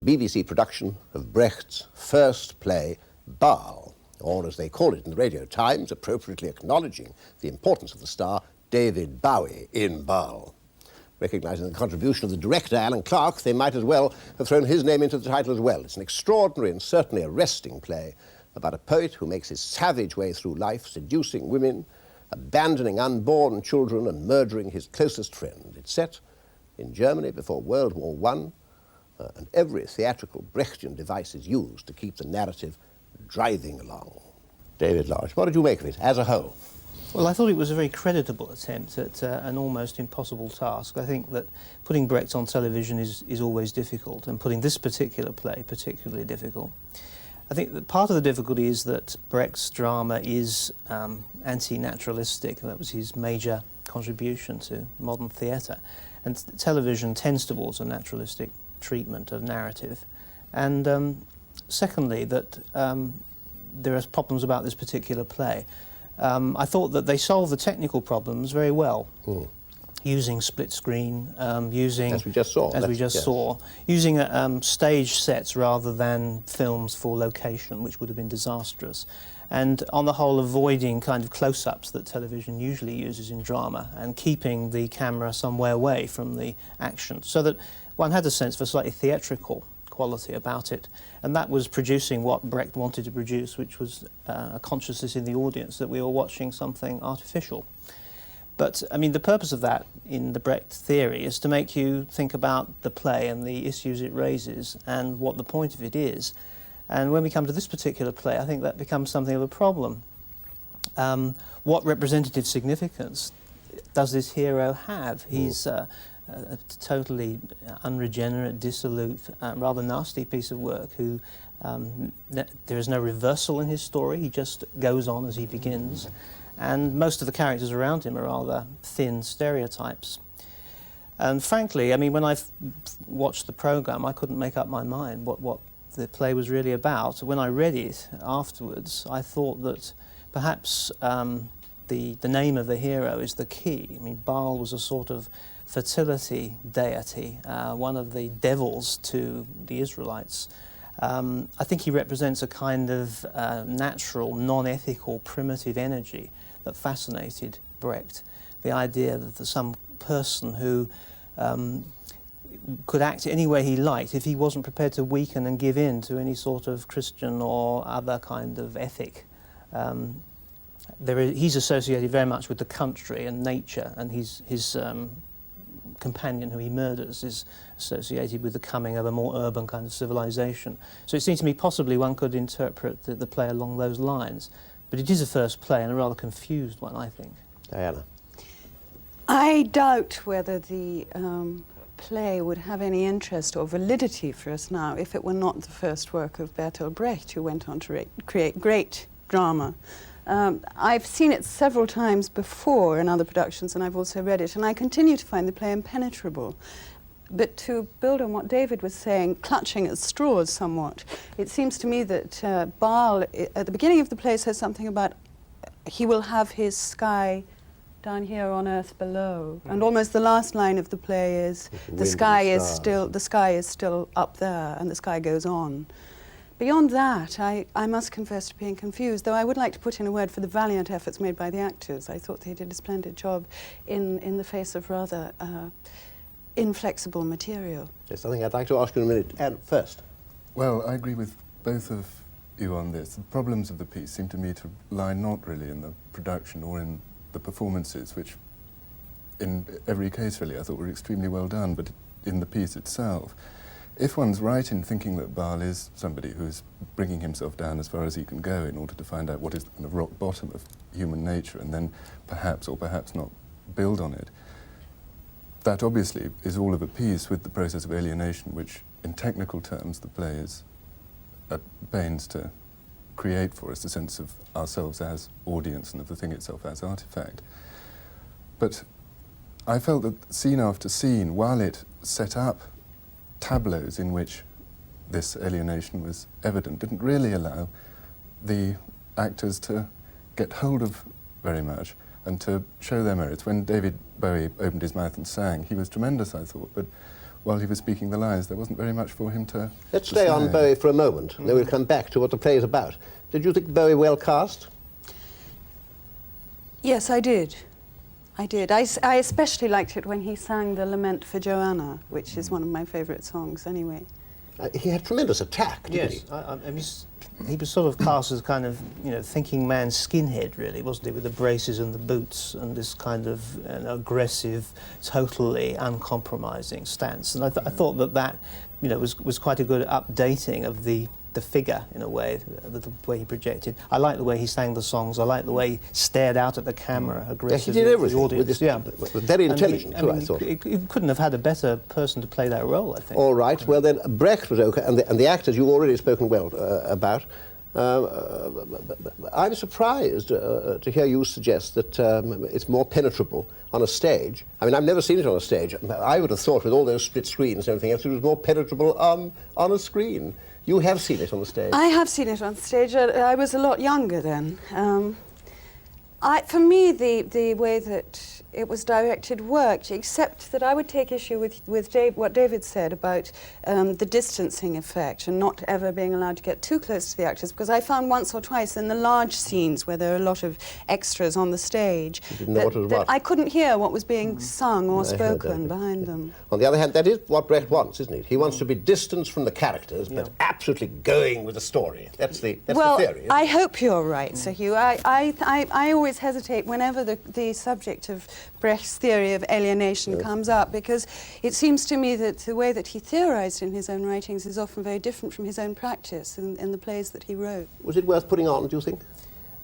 BBC production of Brecht's first play, BAAL, or as they call it in the Radio Times, appropriately acknowledging the importance of the star, David Bowie in BAAL. Recognising the contribution of the director, Alan Clark, they might as well have thrown his name into the title as well. It's an extraordinary and certainly arresting play about a poet who makes his savage way through life, seducing women, abandoning unborn children and murdering his closest friend. It's set in Germany before World War I, and every theatrical Brechtian device is used to keep the narrative driving along. David Lodge, what did you make of it as a whole? Well, I thought it was a very creditable attempt at an almost impossible task. I think that putting Brecht on television is always difficult, and putting this particular play particularly difficult. I think that part of the difficulty is that Brecht's drama is anti-naturalistic. That was his major contribution to modern theatre. And television tends towards a naturalistic treatment of narrative. And secondly, that there are problems about this particular play. I thought that they solved the technical problems very well, using split screen, using as we just saw, using stage sets rather than films for location, which would have been disastrous, and on the whole avoiding kind of close-ups that television usually uses in drama, and keeping the camera somewhere away from the action, so that one had a sense of a slightly theatrical quality about it, and that was producing what Brecht wanted to produce, which was a consciousness in the audience that we were watching something artificial. But, I mean, the purpose of that in the Brecht theory is to make you think about the play and the issues it raises and what the point of it is. And when we come to this particular play, I think that becomes something of a problem. What representative significance does this hero have? He's a totally unregenerate, dissolute, rather nasty piece of work who there is no reversal in his story. He just goes on as he begins. And most of the characters around him are rather thin stereotypes. And frankly, I mean, when I watched the programme, I couldn't make up my mind what the play was really about. When I read it afterwards, I thought that perhaps the name of the hero is the key. I mean, Baal was a sort of fertility deity, one of the devils to the Israelites. I think he represents a kind of natural, non-ethical, primitive energy that fascinated Brecht. The idea that there's some person who could act any way he liked if he wasn't prepared to weaken and give in to any sort of Christian or other kind of ethic. He's associated very much with the country and nature, and his companion who he murders is associated with the coming of a more urban kind of civilization. So it seems to me possibly one could interpret the play along those lines. But it is a first play, and a rather confused one, I think. Diana? I doubt whether the play would have any interest or validity for us now if it were not the first work of Bertolt Brecht, who went on to create great drama. I've seen it several times before in other productions, and I've also read it, and I continue to find the play impenetrable. But to build on what David was saying, clutching at straws somewhat, it seems to me that Baal, at the beginning of the play, says something about he will have his sky down here on earth below. And almost the last line of the play is the sky is still up there, and the sky goes on. Beyond that, I must confess to being confused, though I would like to put in a word for the valiant efforts made by the actors. I thought they did a splendid job in the face of rather inflexible material. There's something I'd like to ask you in a minute. And first. Well, I agree with both of you on this. The problems of the piece seem to me to lie not really in the production or in the performances, which in every case really I thought were extremely well done, but in the piece itself. If one's right in thinking that Baal is somebody who's bringing himself down as far as he can go in order to find out what is the kind of rock bottom of human nature and then perhaps or perhaps not build on it, that obviously is all of a piece with the process of alienation, which in technical terms the play is at pains to create for us a sense of ourselves as audience and of the thing itself as artifact. But I felt that scene after scene, while it set up tableaus in which this alienation was evident, didn't really allow the actors to get hold of very much and to show their merits. When David Bowie opened his mouth and sang, he was tremendous, I thought, but while he was speaking the lines, there wasn't very much for him to Let's to stay on say. Bowie for a moment, and then we'll come back to what the play is about. Did you think Bowie well cast? Yes, I did. I did. I especially liked it when he sang the Lament for Joanna, which is one of my favourite songs anyway. He had tremendous attack, didn't he? Yes, he was sort of cast as kind of, you know, thinking man skinhead, really, wasn't he, with the braces and the boots and this kind of aggressive, totally uncompromising stance. And I thought that, you know, was quite a good updating of the figure, in a way, the way he projected. I like the way he sang the songs. I like the way he stared out at the camera aggressively. Yeah, he did everything. The audience. Very intelligent, too, I thought. He couldn't have had a better person to play that role, I think. All right. Well, then, Brecht was okay, and the actors you've already spoken well about. I'm surprised to hear you suggest that it's more penetrable on a stage. I mean, I've never seen it on a stage. I would have thought with all those split screens and everything else, it was more penetrable on a screen. You have seen it on the stage. I have seen it on stage. I was a lot younger then. For me, the way that it was directed worked, except that I would take issue with what David said about the distancing effect and not ever being allowed to get too close to the actors, because I found once or twice in the large scenes where there are a lot of extras on the stage that I couldn't hear what was being sung or spoken behind them. On the other hand, that is what Brecht wants, isn't it? He wants to be distanced from the characters, but absolutely going with the story. That's the theory. I hope you're right, Sir Hugh. I always hesitate whenever the subject of Brecht's theory of alienation comes up, because it seems to me that the way that he theorised in his own writings is often very different from his own practice in the plays that he wrote. Was it worth putting on, do you think?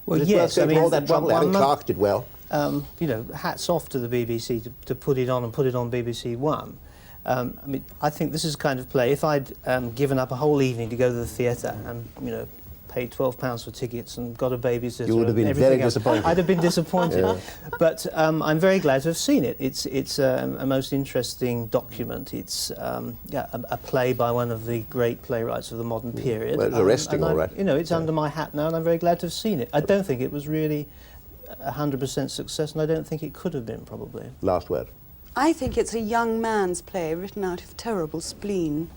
Well, was it worth going to all that trouble? Alan Clark did well. You know, hats off to the BBC to put it on and put it on BBC One. I mean, I think this is kind of play. If I'd given up a whole evening to go to the theatre and, you know, paid £12 for tickets and got a babysitter, you would have been very disappointed. I'd have been disappointed. But I'm very glad to have seen it. It's a most interesting document. It's a play by one of the great playwrights of the modern period. Well, it's arresting, all right. You know, it's under my hat now, and I'm very glad to have seen it. I don't think it was really 100% success, and I don't think it could have been, probably. Last word. I think it's a young man's play written out of terrible spleen.